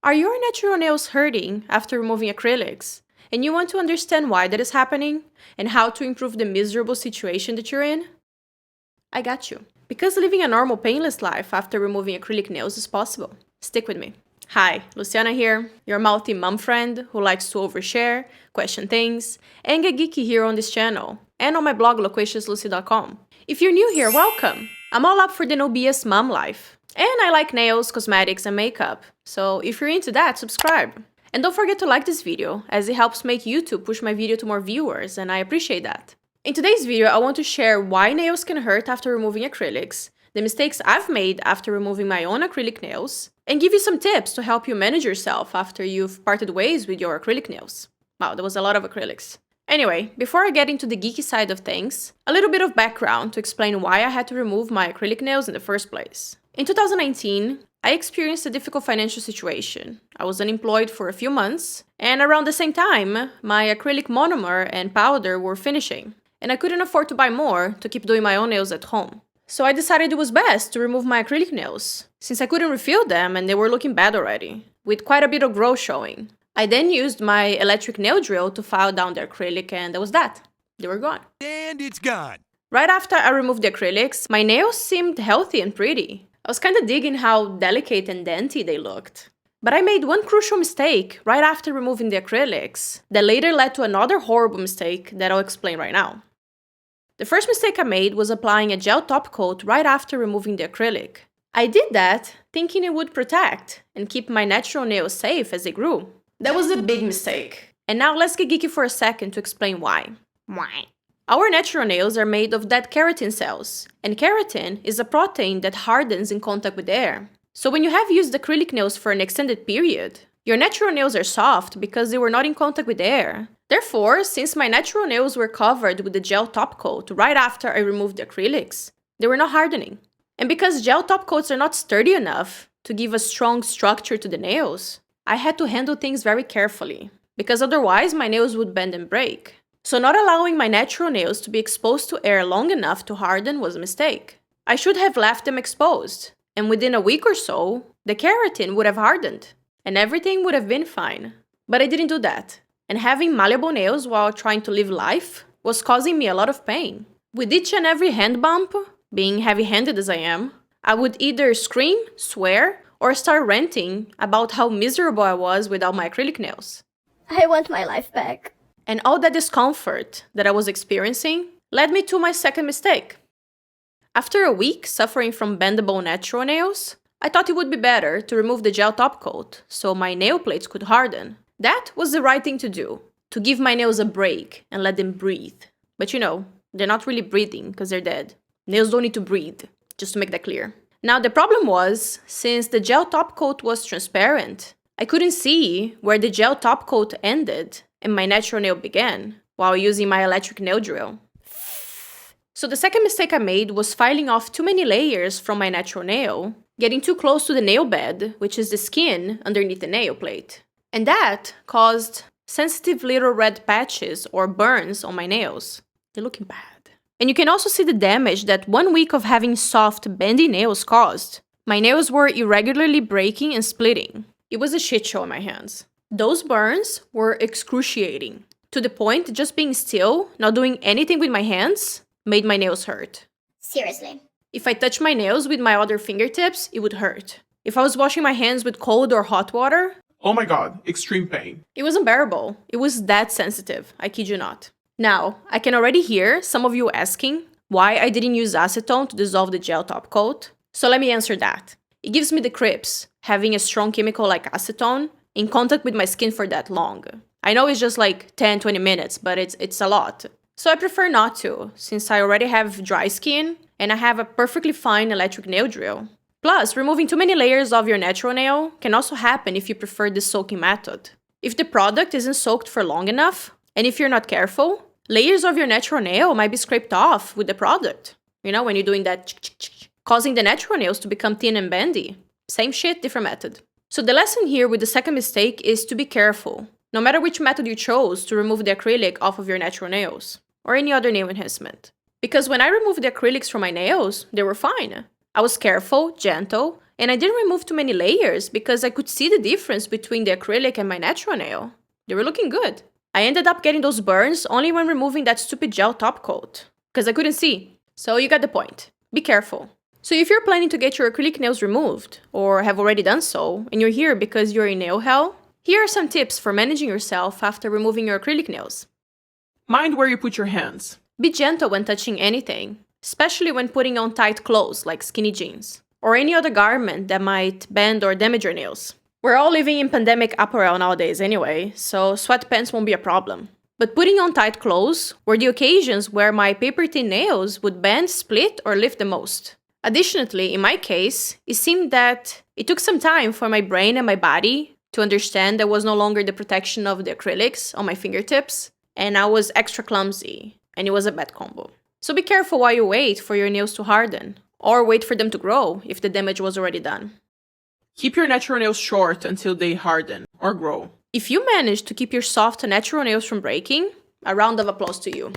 Are your natural nails hurting after removing acrylics? And you want to understand why that is happening and how to improve the miserable situation that you're in? I got you. Because living a normal, painless life after removing acrylic nails is possible. Stick with me. Hi, Luciana here, your mouthy mom friend who likes to overshare, question things, and get geeky here on this channel, and on my blog loquaciouslucy.com. If you're new here, welcome! I'm all up for the no BS mom life. And I like nails, cosmetics, and makeup, so if you're into that, subscribe. And don't forget to like this video, as it helps make YouTube push my video to more viewers, and I appreciate that. In today's video, I want to share why nails can hurt after removing acrylics, the mistakes I've made after removing my own acrylic nails, and give you some tips to help you manage yourself after you've parted ways with your acrylic nails. Wow, that was a lot of acrylics. Anyway, before I get into the geeky side of things, a little bit of background to explain why I had to remove my acrylic nails in the first place. In 2019, I experienced a difficult financial situation. I was unemployed for a few months, and around the same time, my acrylic monomer and powder were finishing, and I couldn't afford to buy more to keep doing my own nails at home. So I decided it was best to remove my acrylic nails, since I couldn't refill them and they were looking bad already, with quite a bit of growth showing. I then used my electric nail drill to file down the acrylic, and that was that. They were gone. And it's gone. Right after I removed the acrylics, my nails seemed healthy and pretty. I was kinda digging how delicate and dainty they looked. But I made one crucial mistake right after removing the acrylics that later led to another horrible mistake that I'll explain right now. The first mistake I made was applying a gel top coat right after removing the acrylic. I did that thinking it would protect and keep my natural nails safe as they grew. That was a big mistake. And now let's get geeky for a second to explain why. Why? Our natural nails are made of dead keratin cells, and keratin is a protein that hardens in contact with air. So when you have used acrylic nails for an extended period, your natural nails are soft because they were not in contact with air. Therefore, since my natural nails were covered with the gel top coat right after I removed the acrylics, they were not hardening. And because gel top coats are not sturdy enough to give a strong structure to the nails, I had to handle things very carefully, because otherwise my nails would bend and break. So not allowing my natural nails to be exposed to air long enough to harden was a mistake. I should have left them exposed, and within a week or so, the keratin would have hardened, and everything would have been fine. But I didn't do that, and having malleable nails while trying to live life was causing me a lot of pain. With each and every hand bump, being heavy-handed as I am, I would either scream, swear, or start ranting about how miserable I was without my acrylic nails. I want my life back. And all that discomfort that I was experiencing led me to my second mistake. After a week suffering from bendable natural nails, I thought it would be better to remove the gel top coat so my nail plates could harden. That was the right thing to do, to give my nails a break and let them breathe. But you know, they're not really breathing because they're dead. Nails don't need to breathe, just to make that clear. Now the problem was, since the gel top coat was transparent, I couldn't see where the gel top coat ended and my natural nail began while using my electric nail drill. So the second mistake I made was filing off too many layers from my natural nail, getting too close to the nail bed, which is the skin underneath the nail plate. And that caused sensitive little red patches or burns on my nails. They're looking bad. And you can also see the damage that 1 week of having soft, bendy nails caused. My nails were irregularly breaking and splitting. It was a shit show in my hands. Those burns were excruciating, to the point just being still, not doing anything with my hands, made my nails hurt. Seriously. If I touched my nails with my other fingertips, it would hurt. If I was washing my hands with cold or hot water, oh my god, extreme pain. it was unbearable. It was that sensitive, I kid you not. Now, I can already hear some of you asking why I didn't use acetone to dissolve the gel top coat. So let me answer that. It gives me the creeps, having a strong chemical like acetone in contact with my skin for that long. I know it's just like 10-20 minutes, but it's a lot. So I prefer not to, since I already have dry skin and I have a perfectly fine electric nail drill. Plus, removing too many layers of your natural nail can also happen if you prefer the soaking method. If the product isn't soaked for long enough, and if you're not careful, layers of your natural nail might be scraped off with the product. You know, when you're doing that, causing the natural nails to become thin and bendy. Same shit, different method. So the lesson here with the second mistake is to be careful, no matter which method you chose to remove the acrylic off of your natural nails, or any other nail enhancement. Because when I removed the acrylics from my nails, they were fine. I was careful, gentle, And I didn't remove too many layers because I could see the difference between the acrylic and my natural nail. They were looking good. I ended up getting those burns only when removing that stupid gel top coat, because I couldn't see. So you got the point. Be careful. So if you're planning to get your acrylic nails removed, or have already done so, and you're here because you're in nail hell, here are some tips for managing yourself after removing your acrylic nails. Mind where you put your hands. Be gentle when touching anything, especially when putting on tight clothes like skinny jeans, or any other garment that might bend or damage your nails. We're all living in pandemic apparel nowadays anyway, so sweatpants won't be a problem. But putting on tight clothes were the occasions where my paper thin nails would bend, split, or lift the most. Additionally, in my case, it seemed that it took some time for my brain and my body to understand there was no longer the protection of the acrylics on my fingertips, and I was extra clumsy, and it was a bad combo. So be careful while you wait for your nails to harden, or wait for them to grow if the damage was already done. Keep your natural nails short until they harden or grow. If you manage to keep your soft natural nails from breaking, a round of applause to you.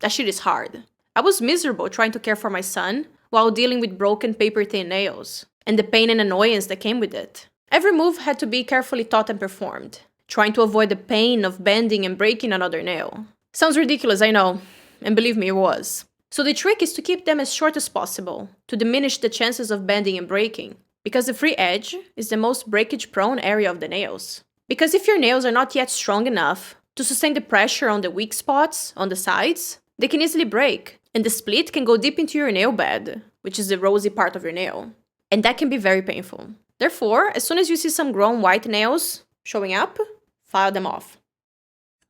That shit is hard. I was miserable trying to care for my son while dealing with broken paper-thin nails, and the pain and annoyance that came with it. Every move had to be carefully thought and performed, trying to avoid the pain of bending and breaking another nail. Sounds ridiculous, I know, and believe me, it was. So the trick is to keep them as short as possible, to diminish the chances of bending and breaking, because the free edge is the most breakage-prone area of the nails. Because if your nails are not yet strong enough to sustain the pressure on the weak spots on the sides, they can easily break, and the split can go deep into your nail bed, which is the rosy part of your nail. And that can be very painful. Therefore, as soon as you see some grown white nails showing up, file them off.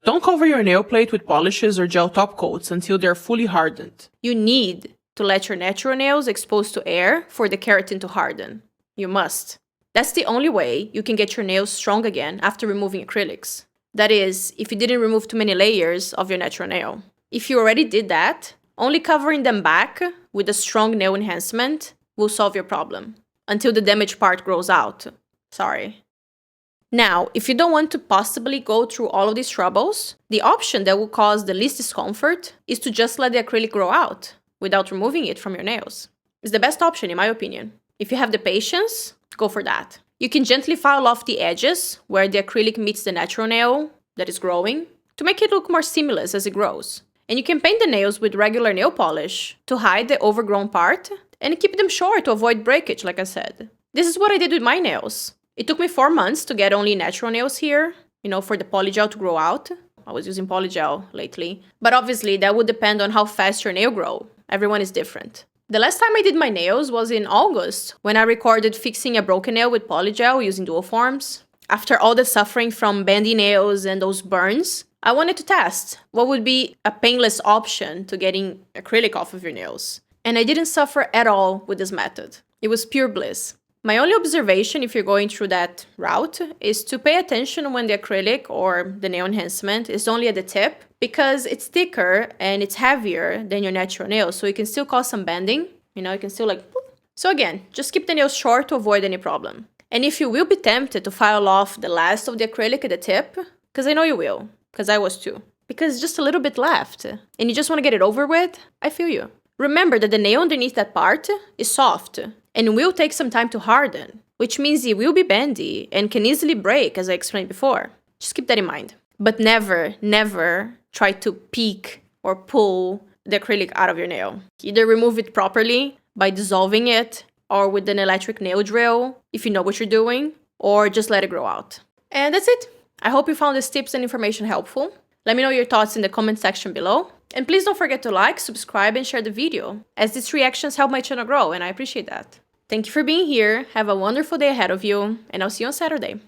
Don't cover your nail plate with polishes or gel top coats until they're fully hardened. You need to let your natural nails expose to air for the keratin to harden. You must. That's the only way you can get your nails strong again after removing acrylics. That is, if you didn't remove too many layers of your natural nail. If you already did that, only covering them back with a strong nail enhancement will solve your problem, until the damaged part grows out. Sorry. Now, if you don't want to possibly go through all of these troubles, the option that will cause the least discomfort is to just let the acrylic grow out without removing it from your nails. It's the best option in my opinion. If you have the patience, go for that. You can gently file off the edges where the acrylic meets the natural nail that is growing to make it look more seamless as it grows. And you can paint the nails with regular nail polish to hide the overgrown part and keep them short to avoid breakage, like I said. This is what I did with my nails. It took me 4 months to get only natural nails here, for the polygel to grow out. I was using polygel lately. But obviously, that would depend on how fast your nail grow. Everyone is different. The last time I did my nails was in August, when I recorded fixing a broken nail with polygel using dual forms. After all the suffering from bendy nails and those burns, I wanted to test what would be a painless option to getting acrylic off of your nails. And I didn't suffer at all with this method. It was pure bliss. My only observation if you're going through that route is to pay attention when the acrylic or the nail enhancement is only at the tip, because it's thicker and it's heavier than your natural nail, so it can still cause some bending. You can still So again, just keep the nails short to avoid any problem. And if you will be tempted to file off the last of the acrylic at the tip, because I know you will, because I was too, because just a little bit left, and you just want to get it over with, I feel you. Remember that the nail underneath that part is soft, and will take some time to harden, which means it will be bendy and can easily break, as I explained before. Just keep that in mind. But never, never try to peek or pull the acrylic out of your nail. Either remove it properly by dissolving it, or with an electric nail drill, if you know what you're doing, or just let it grow out. And that's it. I hope you found these tips and information helpful. Let me know your thoughts in the comment section below. And please don't forget to like, subscribe, and share the video, as these reactions help my channel grow, and I appreciate that. Thank you for being here, have a wonderful day ahead of you, and I'll see you on Saturday.